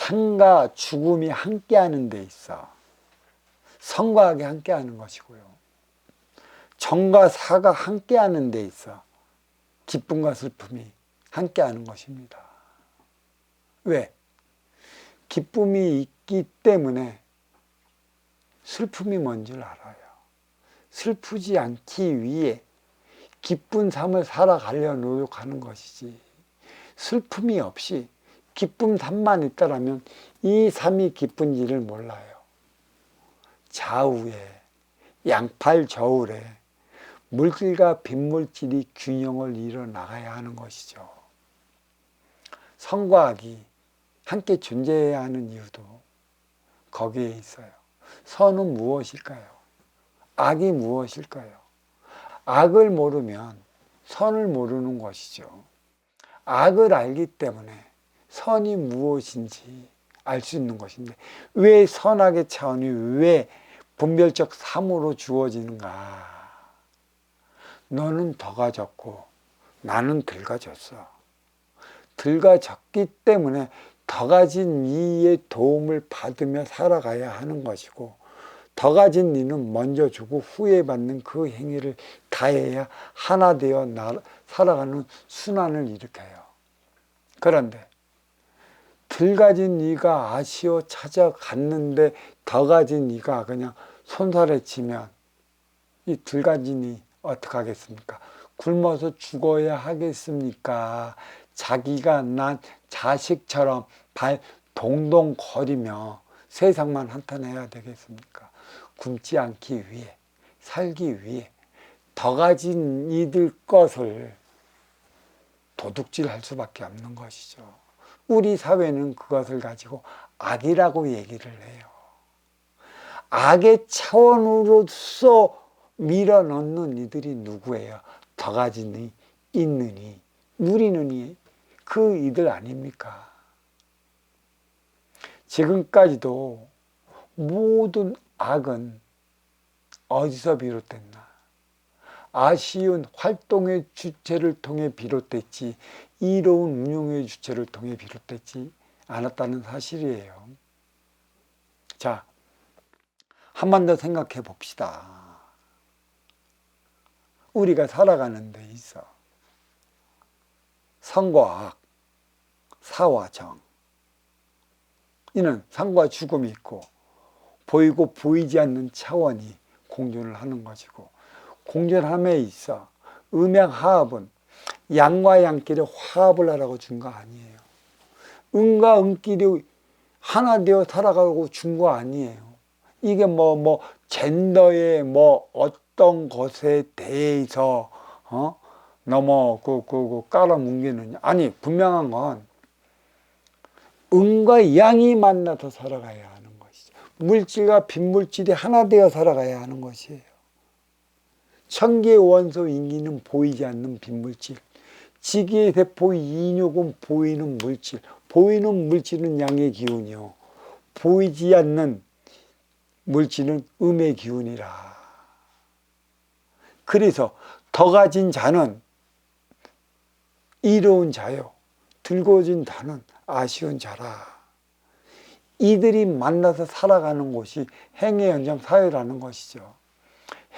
삶과 죽음이 함께하는 데 있어 선과 악이 함께하는 것이고요. 정과 사가 함께하는 데 있어 기쁨과 슬픔이 함께하는 것입니다. 왜? 기쁨이 있기 때문에 슬픔이 뭔지를 알아요. 슬프지 않기 위해 기쁜 삶을 살아가려 노력하는 것이지, 슬픔이 없이 기쁜 삶만 있다라면 이 삶이 기쁜지를 몰라요. 좌우에, 양팔 저울에 물질과 빈물질이 균형을 이뤄 나가야 하는 것이죠. 선과 악이 함께 존재해야 하는 이유도 거기에 있어요. 선은 무엇일까요? 악이 무엇일까요? 악을 모르면 선을 모르는 것이죠. 악을 알기 때문에 선이 무엇인지 알 수 있는 것인데, 왜 선악의 차원이 왜 분별적 삶으로 주어지는가? 너는 더 가졌고 나는 덜 가졌어. 덜 가졌기 때문에 더 가진 이의 도움을 받으며 살아가야 하는 것이고, 더 가진 이는 먼저 주고 후에 받는 그 행위를 다해야 하나 되어 살아가는 순환을 일으켜요. 그런데 덜 가진 이가 아쉬워 찾아갔는데 더 가진 이가 그냥 손살에 치면 이 덜 가진 이 어떻게 하겠습니까? 굶어서 죽어야 하겠습니까? 자기가 난 자식처럼 발 동동 거리며 세상만 한탄해야 되겠습니까? 굶지 않기 위해, 살기 위해 더 가진 이들 것을 도둑질할 수밖에 없는 것이죠. 우리 사회는 그것을 가지고 악이라고 얘기를 해요. 악의 차원으로서 밀어넣는 이들이 누구예요? 더 가진 이, 있는 이, 누리는 이, 그 이들 아닙니까? 지금까지도 모든 악은 어디서 비롯됐나? 아쉬운 활동의 주체를 통해 비롯됐지, 이로운 운용의 주체를 통해 비롯됐지 않았다는 사실이에요. 자, 한 번 더 생각해 봅시다. 우리가 살아가는 데 있어 선과 악, 사와 정, 이는 삶과 죽음이 있고 보이고 보이지 않는 차원이 공존을 하는 것이고, 공존함에 있어 음양화합은 양과 양끼리 화합을 하라고 준 거 아니에요. 음과 음끼리 하나 되어 살아가고 준 거 아니에요. 이게 젠더의 어떤 것에 대해서 너무 깔아뭉개느냐. 아니, 분명한 건 음과 양이 만나서 살아가야 하는 것이죠. 물질과 빈물질이 하나 되어 살아가야 하는 것이에요. 천계의 원소 인기는 보이지 않는 빈물질, 지기의 세포 인육은 보이는 물질, 보이는 물질은 양의 기운이요, 보이지 않는 물질은 음의 기운이라. 그래서 더 가진 자는 이로운 자요, 들고진 자는 아쉬운 자라. 이들이 만나서 살아가는 곳이 행해연장 사회라는 것이죠.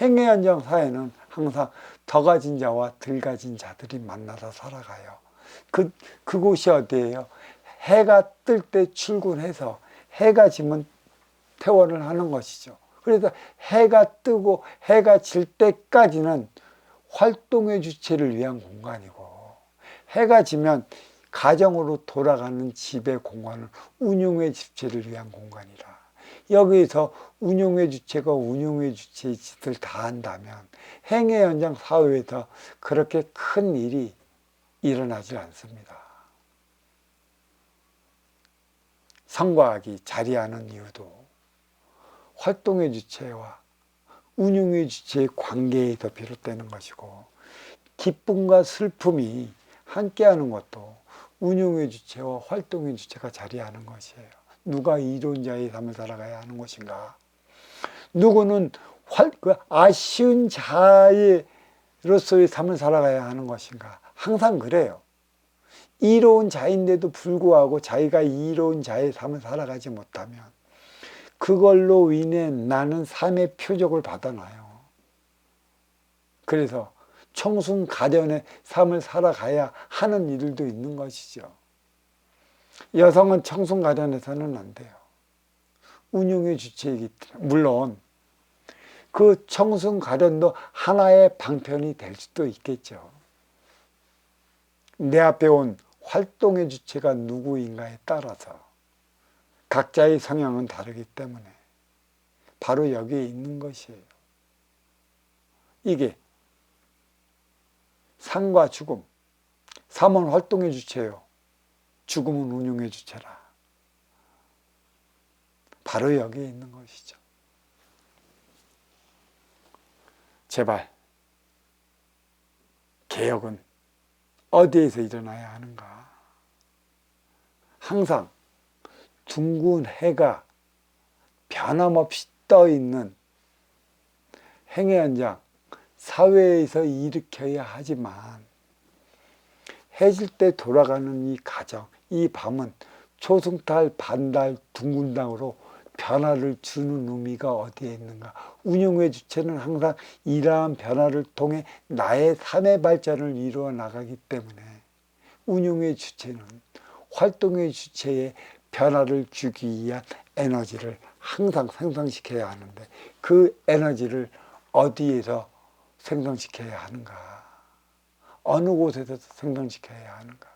행해연장 사회는 항상 더 가진 자와 덜 가진 자들이 만나서 살아가요. 그곳이 어디예요? 해가 뜰 때 출근해서 해가 지면 퇴원을 하는 것이죠. 그래서 해가 뜨고 해가 질 때까지는 활동의 주체를 위한 공간이고, 해가 지면 가정으로 돌아가는 집의 공간은 운용의 주체를 위한 공간이라. 여기에서 운용의 주체가 운용의 주체의 짓을 다 한다면 행의 연장 사회에서 그렇게 큰 일이 일어나질 않습니다. 선과 악이 자리하는 이유도 활동의 주체와 운용의 주체의 관계에서 비롯되는 것이고, 기쁨과 슬픔이 함께하는 것도 운용의 주체와 활동의 주체가 자리하는 것이에요. 누가 이로운 자의 삶을 살아가야 하는 것인가? 누구는 아쉬운 자로서의 삶을 살아가야 하는 것인가? 항상 그래요. 이로운 자인데도 불구하고 자기가 이로운 자의 삶을 살아가지 못하면 그걸로 인해 나는 삶의 표적을 받아놔요. 그래서 청순가련의 삶을 살아가야 하는 일들도 있는 것이죠. 여성은 청순가련에서는 안 돼요. 운용의 주체이기 때문에. 물론 그 청순가련도 하나의 방편이 될 수도 있겠죠. 내 앞에 온 활동의 주체가 누구인가에 따라서 각자의 성향은 다르기 때문에 바로 여기에 있는 것이에요. 이게 삶과 죽음, 삶은 활동의 주체요, 죽음은 운용의 주체라. 바로 여기에 있는 것이죠. 제발 개혁은 어디에서 일어나야 하는가? 항상 둥근 해가 변함없이 떠 있는 행의 현장, 사회에서 일으켜야 하지만 해질 때 돌아가는 이 가정, 이 밤은 초승달, 반달, 둥근달으로 변화를 주는 의미가 어디에 있는가? 운용의 주체는 항상 이러한 변화를 통해 나의 삶의 발전을 이루어 나가기 때문에 운용의 주체는 활동의 주체에 변화를 주기 위한 에너지를 항상 생성시켜야 하는데 그 에너지를 어디에서 생성시켜야 하는가? 어느 곳에서 생성시켜야 하는가?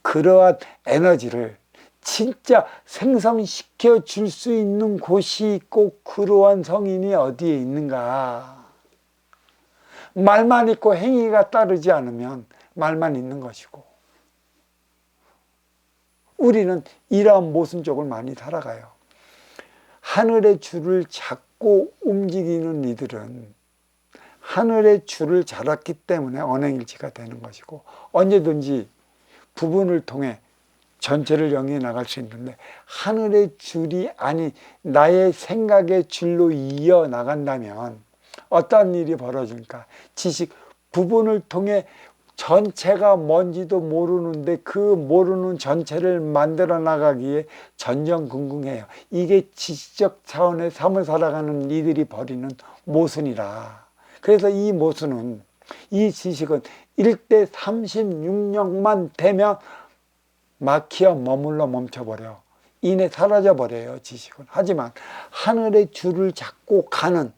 그러한 에너지를 진짜 생성시켜 줄 수 있는 곳이 있고 그러한 성인이 어디에 있는가? 말만 있고 행위가 따르지 않으면 말만 있는 것이고 우리는 이러한 모순적을 많이 살아가요. 하늘의 줄을 잡고 움직이는 이들은 하늘의 줄을 잡았기 때문에 언행일치가 되는 것이고 언제든지 부분을 통해 전체를 영위해 나갈 수 있는데 하늘의 줄이 아닌 나의 생각의 줄로 이어 나간다면 어떤 일이 벌어질까? 지식 부분을 통해 전체가 뭔지도 모르는데 그 모르는 전체를 만들어 나가기에 전전긍긍해요. 이게 지식적 차원의 삶을 살아가는 이들이 벌이는 모순이라. 그래서 이 모순은, 이 지식은 1대 36령만 되면 막히어 머물러 멈춰버려. 이내 사라져버려요, 지식은. 하지만 하늘의 줄을 잡고 가는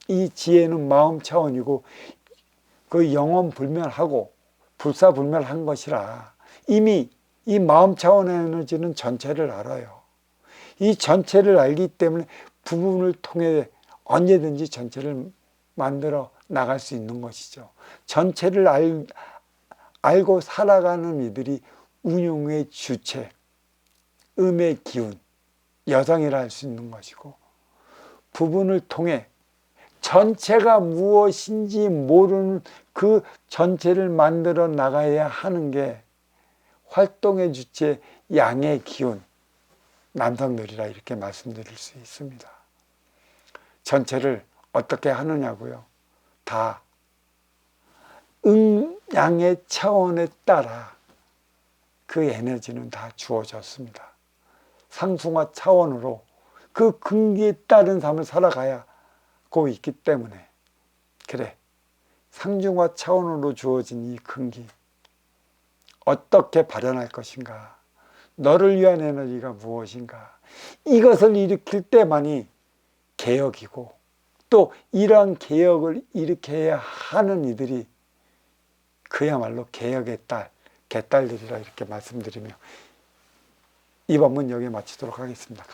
이 지혜는 마음 차원이고 그 영원불멸하고 불사불멸한 것이라 이미 이 마음 차원의 에너지는 전체를 알아요. 이 전체를 알기 때문에 부분을 통해 언제든지 전체를 만들어 나갈 수 있는 것이죠. 전체를 알고 살아가는 이들이 운용의 주체, 음의 기운, 여성이라 할 수 있는 것이고 부분을 통해 전체가 무엇인지 모르는 그 전체를 만들어 나가야 하는 게 활동의 주체, 양의 기운, 남성들이라 이렇게 말씀드릴 수 있습니다. 전체를 어떻게 하느냐고요? 다 양의 차원에 따라 그 에너지는 다 주어졌습니다. 상승화 차원으로 그 근기에 따른 삶을 살아가고 있기 때문에 그래 상중화 차원으로 주어진 이 근기 어떻게 발현할 것인가? 너를 위한 에너지가 무엇인가? 이것을 일으킬 때만이 개혁이고 또 이러한 개혁을 일으켜야 하는 이들이 그야말로 개혁의 딸, 개딸들이라 이렇게 말씀드리며 이 법문 여기에 마치도록 하겠습니다.